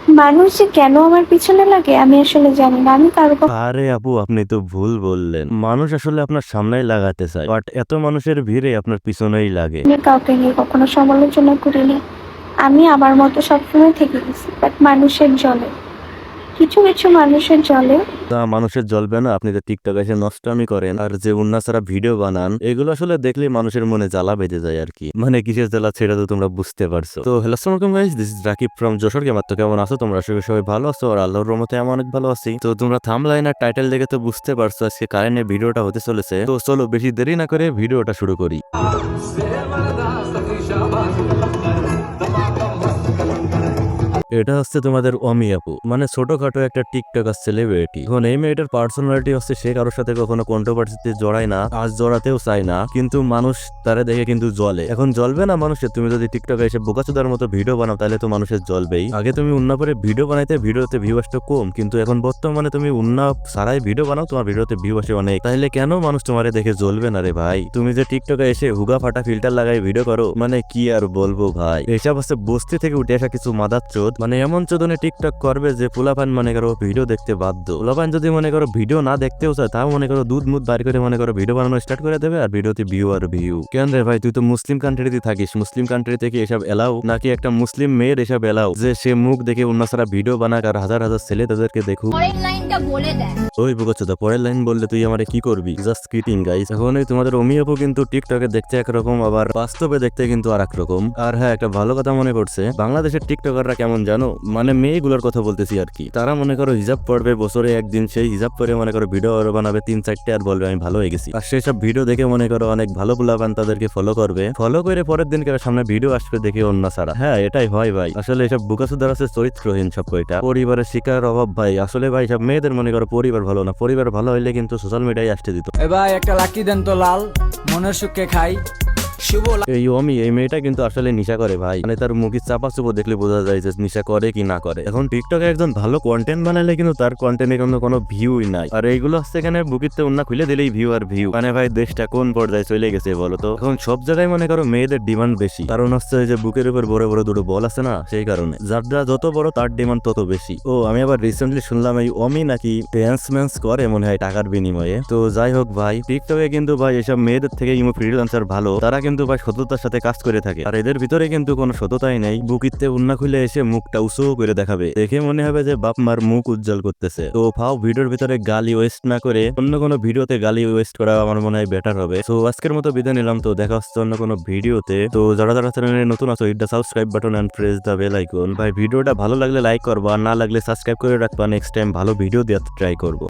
মানুষ যে কেন আমার পিছনে লাগে আমি আসলে জানি না। আমি কারো আরে আপু, আপনি তো ভুল বললেন। মানুষ আসলে আপনার সামনেই লাগাতে চায়, বাট এত মানুষের ভিড়ে আপনার পিছনেই লাগে। কখনো কাউকে নিয়ে কখনো সমালোচনা করিনি। আমি আমার মতো সবসময় থেকে গেছি, বাট মানুষের জলে, কিছু কিছু মানুষের জলে। তা মানুষের জ্বলবে না? আপনি যে টিকটক এসে নষ্টামি করেন আর যে উন্নাসারা ভিডিও বানান, এগুলো আসলে দেখলে মানুষের মনে জ্বালা বেঁধে যায় আর কি। মানে কিসের জ্বালা সেটা তো তোমরা বুঝতে পারছো। তো হ্যালো আসসালামু আলাইকুম guys, this is Rakib from Jessore gamer. তো কেমন আছো তোমরা? আশা করি সবাই ভালো আছো, আর আল্লাহর রহমতে আমি অনেক ভালো আছি। তো তোমরা থাম্বনেল আর টাইটেল দেখে তো বুঝতে পারছো আজকে কারেন্টের ভিডিওটা হতে চলেছে। তো চলো বেশি দেরি না করে ভিডিওটা শুরু করি। এটা হচ্ছে তোমাদের অমি আপু, মানে ছোটখাটো একটা টিকটকার সেলিব্রিটি। এখন এই মেয়েটার পার্সোনালিটি হচ্ছে সে কারোর সাথে কখনো কন্ট্রোভার্সিতে জড়ায় না, আজ জড়াতেও চায় না, কিন্তু মানুষ তারে দেখে কিন্তু জ্বলে। এখন জ্বলবে না মানুষের? তুমি যদি টিকটকে এসে বোকাচোদার মতো ভিডিও বানাও তাহলে তো মানুষের জ্বলবেই। আগে তুমি উন্না পরে ভিডিও বানাইতে, ভিডিওতে ভিউ আসতো কম, কিন্তু এখন বর্তমানে তুমি উন্না ছাড়াই ভিডিও বানাও, তোমার ভিডিওতে ভিউ আসে অনেক। তাহলে কেন মানুষ তোমারে দেখে জ্বলবে না রে ভাই? তুমি যে টিকটকে এসে হুগা ফাটা ফিল্টার লাগাই ভিডিও করো, মানে কি আর বলবো ভাই। এসব হচ্ছে বস্তি থেকে উঠে আসা কিছু মাদার চোদ, মানে এমন চোদনে টিকটক করবে যে পোলাপান মনে করো ভিডিও দেখতে বাধ্য। পোলাপান যদি মনে করো ভিডিও না দেখতেও চায়, তাও মনে করো দুধ মুধ বার করে মনে করো ভিডিও বানানো স্টার্ট করে দেবে, আর ভিডিওতে ভিউ আর ভিউ। কেন রে ভাই, তুই তো মুসলিম কান্ট্রিতে থাকিস, মুসলিম কান্ট্রিতে কি এসব এলাও? নাকি একটা মুসলিম মেয়ের এসব এলাও যে সে মুখ দেখে অন্যসারা ভিডিও বানাক আর হাজার হাজার ছেলে তাদেরকে দেখুক? পরের লাইনটা বলে দেয়। ওই বুকাচ্ছদা, পরের লাইন বললে তুই আমারে কি করবি? Just kidding guys. এখন এই তোমাদের অমি আপু কিন্তু টিকটকে দেখতে একরকম, আবার বাস্তবে দেখতে কিন্তু আর একরকম। আর হ্যাঁ, একটা ভালো কথা মনে পড়ছে, বাংলাদেশের টিকটকাররা কেমন জানো? মানে মেয়েগুলোর কথা বলতেছি আর কি। তারা মনে করো হিজাব পড়বে বছরে একদিন, সেই হিজাব পরে মনে করো ভিডিও বানাবে 3-4টে আর বলবে আমি ভালো হয়ে গেছি। আর সেই সব ভিডিও দেখে মনে করো অনেক ভালো পোলাপান তাদেরকে ফলো করবে, ফলো করে পরের দিন সামনে ভিডিও আসবে দেখে অন্য ছাড়া। হ্যাঁ, এটাই হয় ভাই। আসলে এসব বুকাসুদার আছে চরিত্রহীন সব কয়টা, পরিবারের শিকার অভাব ভাই। আসলে ভাই সব মেয়েদের মনে করো পরিবার ভালো না, পরিবার ভালো হইলে কিন্তু সোশ্যাল মিডিয়ায় আসতে দিত। এ ভাই একটা লাকি দেন তো লাল, মনের সুখে খাই। এই অমি, এই মেয়েটা কিন্তু আসলে নেশা করে ভাই, মানে তার মুখের চাপা চুপো দেখলে বোঝা যায় যে নেশা করে কি না করে। এখন টিকটকে একজন ভালো কন্টেন্ট বানালে কিন্তু তার কন্টেন্টে কিন্তু কোনো ভিউই নাই, আর এইগুলো হচ্ছে এখানে বুকিতে উন্না খুলে দিলেই ভিউ আর ভিউ। মানে ভাই দেশটা কোন পর্যায়ে চলে গেছে বলো তো? এখন সব জায়গায় মনে করো মেয়েদের ডিমান্ড বেশি, কারণ হচ্ছে যে বুকের উপর বড় বড় দুটো বল আছে না, সেই কারণে যার যত বড় তার ডিমান্ড তত বেশি। ও আমি আবার রিসেন্টলি শুনলাম এই অমি নাকি ড্যান্স ম্যান্স করে মনে হয় টাকার বিনিময়ে। তো যাই হোক ভাই, টিকটকে কিন্তু ভাই এসব মেয়েদের থেকে ইমো ফ্রিল্যান্সার ভালো, তারা কিন্তু ভাই সততার সাথে কাজ করে থাকে, আর এদের ভিতরে কিন্তু কোনো সততাই নেই। বুকিতে উন্না খুলে এসে মুখটা উঁচু করে দেখাবে, দেখে মনে হবে যে বাপ মার মুখ উজ্জ্বল করতেছে। তো ফাও ভিডিওর ভিতরে গালি ওয়েস্ট না করে অন্য কোনো ভিডিওতে গালি ওয়েস্ট করা আমার মনে হয় বেটার হবে। তো আজকের মতো বিদায় নিলাম, তো দেখা হচ্ছে অন্য কোনো ভিডিওতে। তো যারা যারা চ্যানেলে নতুন আছো, hit the subscribe button and press the bell icon. ভাই ভিডিওটা ভালো লাগলে লাইক করবা, আর না লাগলে সাবস্ক্রাইব করে রাখবা, নেক্সট টাইম ভালো ভিডিও দেওয়ার ট্রাই করবো।